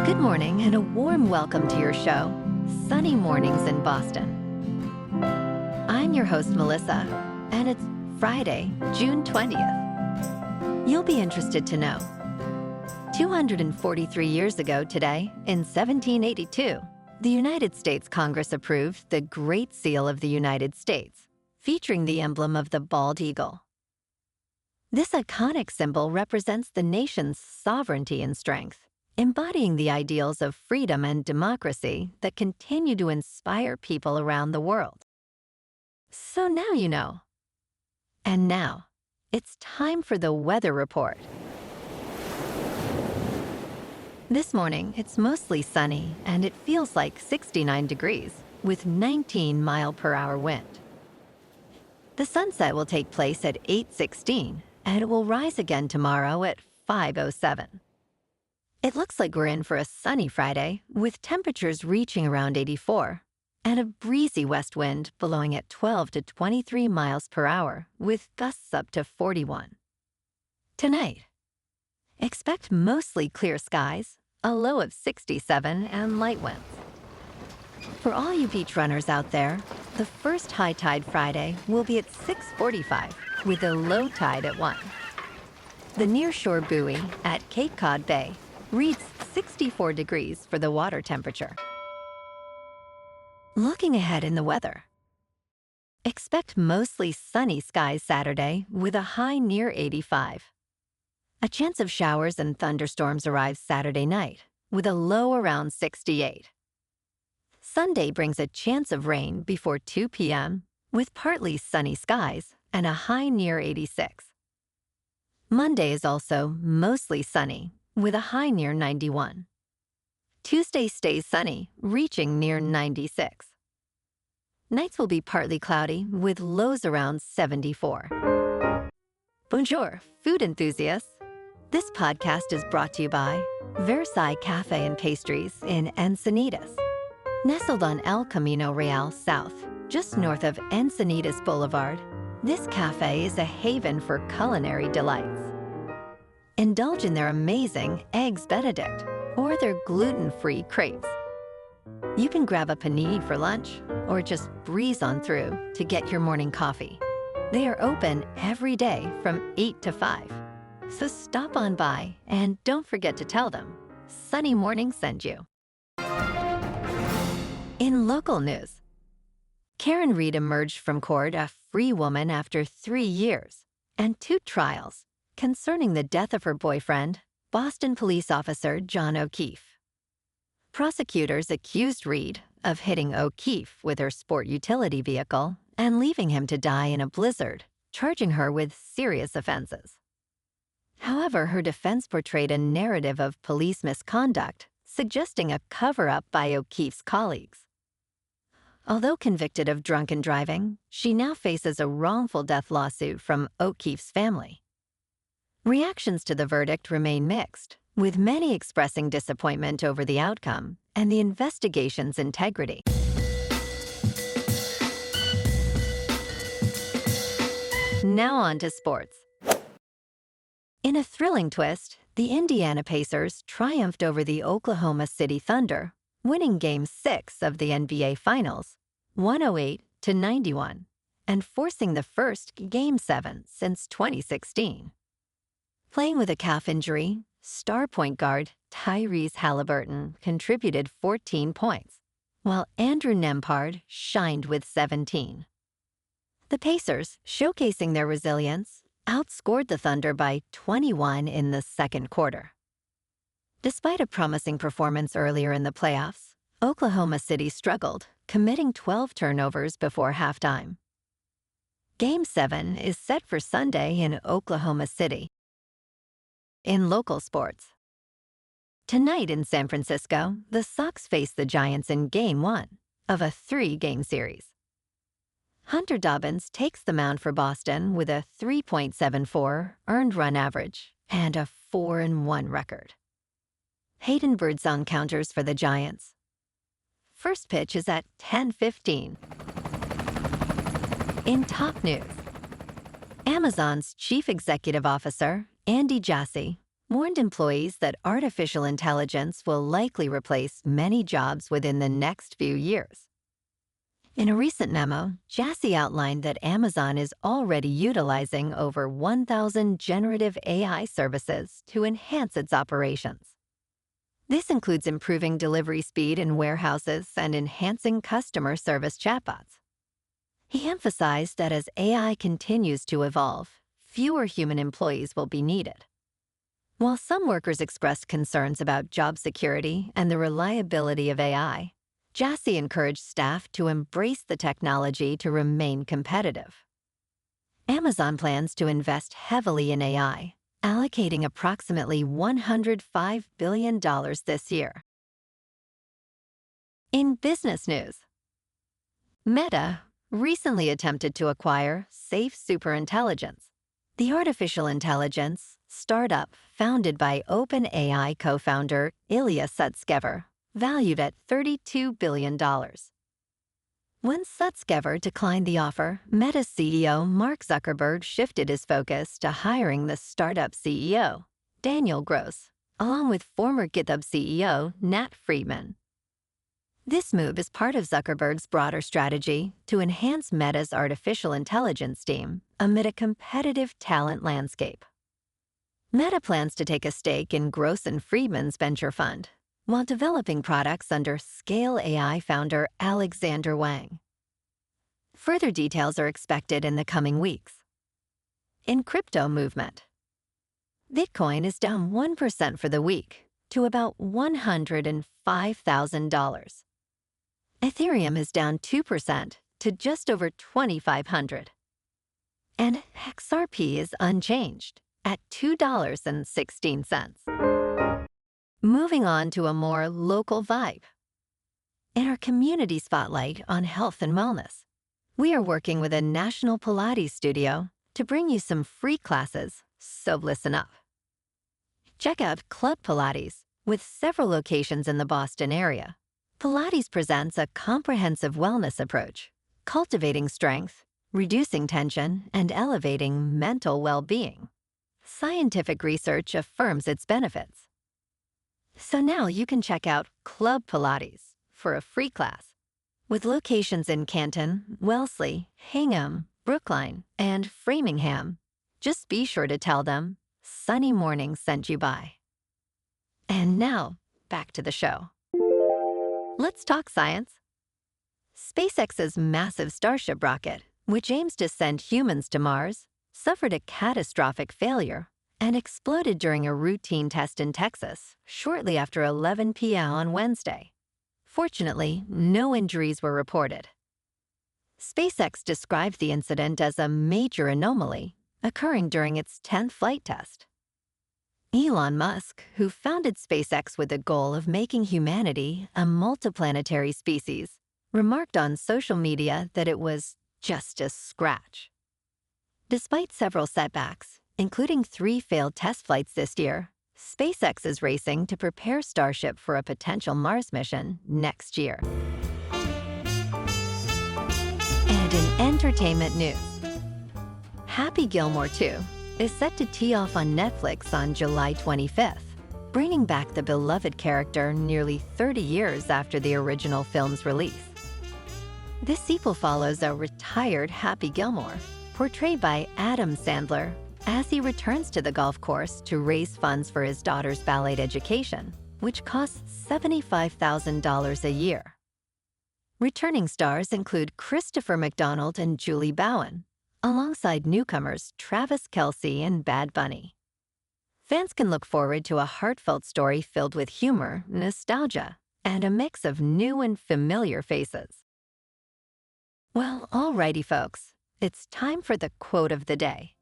Good morning and a warm welcome to your show, Sunny Mornings in Boston. I'm your host, Melissa, and it's Friday, June 20th. You'll be interested to know 243 years ago today, in 1782, the United States Congress approved the Great Seal of the United States, featuring the emblem of the bald eagle. This iconic symbol represents the nation's sovereignty and strength, embodying the ideals of freedom and democracy that continue to inspire people around the world. So now you know. And now, it's time for the weather report. This morning, it's mostly sunny, and it feels like 69 degrees, with 19-mile-per-hour wind. The sunset will take place at 8:16, and it will rise again tomorrow at 5:07. It looks like we're in for a sunny Friday, with temperatures reaching around 84, and a breezy west wind blowing at 12 to 23 miles per hour, with gusts up to 41. Tonight, expect mostly clear skies, a low of 67, and light winds. For all you beach runners out there, the first high tide Friday will be at 6:45, with a low tide at 1. The nearshore buoy at Cape Cod Bay reads 64 degrees for the water temperature. Looking ahead in the weather, expect mostly sunny skies Saturday with a high near 85. A chance of showers and thunderstorms arrives Saturday night with a low around 68. Sunday brings a chance of rain before 2 p.m. with partly sunny skies and a high near 86. Monday is also mostly sunny with a high near 91. Tuesday stays sunny, reaching near 96. Nights will be partly cloudy with lows around 74. Bonjour, food enthusiasts. This podcast is brought to you by Versailles Cafe and Pastries in Encinitas. Nestled on El Camino Real South, just north of Encinitas Boulevard, this cafe is a haven for culinary delights. Indulge in their amazing Eggs Benedict or their gluten-free crepes. You can grab a panini for lunch or just breeze on through to get your morning coffee. They are open every day from 8 to 5. So stop on by and don't forget to tell them Sunny Morning sent you. In local news, Karen Reed emerged from court a free woman after 3 years and 2 trials concerning the death of her boyfriend, Boston police officer John O'Keefe. Prosecutors accused Reed of hitting O'Keefe with her sport utility vehicle and leaving him to die in a blizzard, charging her with serious offenses. However, her defense portrayed a narrative of police misconduct, suggesting a cover-up by O'Keefe's colleagues. Although convicted of drunken driving, she now faces a wrongful death lawsuit from O'Keefe's family. Reactions to the verdict remain mixed, with many expressing disappointment over the outcome and the investigation's integrity. Now on to sports. In a thrilling twist, the Indiana Pacers triumphed over the Oklahoma City Thunder, winning Game 6 of the NBA Finals, 108-91, and forcing the first Game 7 since 2016. Playing with a calf injury, star point guard Tyrese Halliburton contributed 14 points, while Andrew Nembhard shined with 17. The Pacers, showcasing their resilience, outscored the Thunder by 21 in the second quarter. Despite a promising performance earlier in the playoffs, Oklahoma City struggled, committing 12 turnovers before halftime. Game 7 is set for Sunday in Oklahoma City. In local sports, tonight in San Francisco, the Sox face the Giants in Game 1 of a 3-game series. Hunter Dobbins takes the mound for Boston with a 3.74 earned run average and a 4-1 record. Hayden Birdsong counters for the Giants. First pitch is at 10:15. In top news, Amazon's Chief Executive Officer, Andy Jassy, warned employees that artificial intelligence will likely replace many jobs within the next few years. In a recent memo, Jassy outlined that Amazon is already utilizing over 1,000 generative AI services to enhance its operations. This includes improving delivery speed in warehouses and enhancing customer service chatbots. He emphasized that as AI continues to evolve, fewer human employees will be needed. While some workers expressed concerns about job security and the reliability of AI, Jassy encouraged staff to embrace the technology to remain competitive. Amazon plans to invest heavily in AI, allocating approximately $105 billion this year. In business news, Meta recently attempted to acquire Safe Superintelligence, the artificial intelligence startup founded by OpenAI co-founder Ilya Sutskever, valued at $32 billion. When Sutskever declined the offer, Meta's CEO Mark Zuckerberg shifted his focus to hiring the startup CEO, Daniel Gross, along with former GitHub CEO Nat Friedman. This move is part of Zuckerberg's broader strategy to enhance Meta's artificial intelligence team amid a competitive talent landscape. Meta plans to take a stake in Gross and Friedman's venture fund, while developing products under Scale AI founder Alexander Wang. Further details are expected in the coming weeks. In crypto movement, Bitcoin is down 1% for the week to about $105,000. Ethereum is down 2% to just over $2,500. And XRP is unchanged at $2.16. Moving on to a more local vibe. In our community spotlight on health and wellness, we are working with a national Pilates studio to bring you some free classes, so listen up. Check out Club Pilates, with several locations in the Boston area. Pilates presents a comprehensive wellness approach, cultivating strength, reducing tension, and elevating mental well-being. Scientific research affirms its benefits. So now you can check out Club Pilates for a free class. With locations in Canton, Wellesley, Hingham, Brookline, and Framingham, just be sure to tell them Sunny Morning sent you by. And now, back to the show. Let's talk science. SpaceX's massive Starship rocket, which aims to send humans to Mars, suffered a catastrophic failure and exploded during a routine test in Texas shortly after 11 p.m. on Wednesday. Fortunately, no injuries were reported. SpaceX described the incident as a major anomaly occurring during its 10th flight test. Elon Musk, who founded SpaceX with the goal of making humanity a multiplanetary species, remarked on social media that it was just a scratch. Despite several setbacks, including 3 failed test flights this year, SpaceX is racing to prepare Starship for a potential Mars mission next year. And in entertainment news, Happy Gilmore 2 is set to tee off on Netflix on July 25th, bringing back the beloved character nearly 30 years after the original film's release. This sequel follows a retired Happy Gilmore, portrayed by Adam Sandler, as he returns to the golf course to raise funds for his daughter's ballet education, which costs $75,000 a year. Returning stars include Christopher McDonald and Julie Bowen, alongside newcomers Travis Kelce and Bad Bunny. Fans can look forward to a heartfelt story filled with humor, nostalgia, and a mix of new and familiar faces. Well, alrighty folks, it's time for the quote of the day.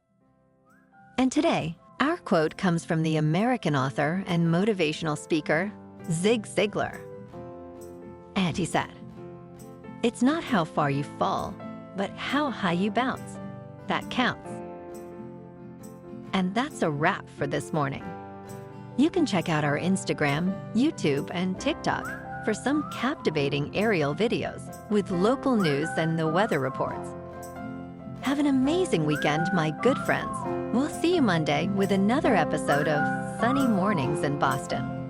And today, our quote comes from the American author and motivational speaker, Zig Ziglar. And he said, "It's not how far you fall, but how high you bounce. That counts." And that's a wrap for this morning. You can check out our Instagram, YouTube, and TikTok for some captivating aerial videos with local news and the weather reports. Have an amazing weekend, my good friends. We'll see you Monday with another episode of sunny mornings in Boston.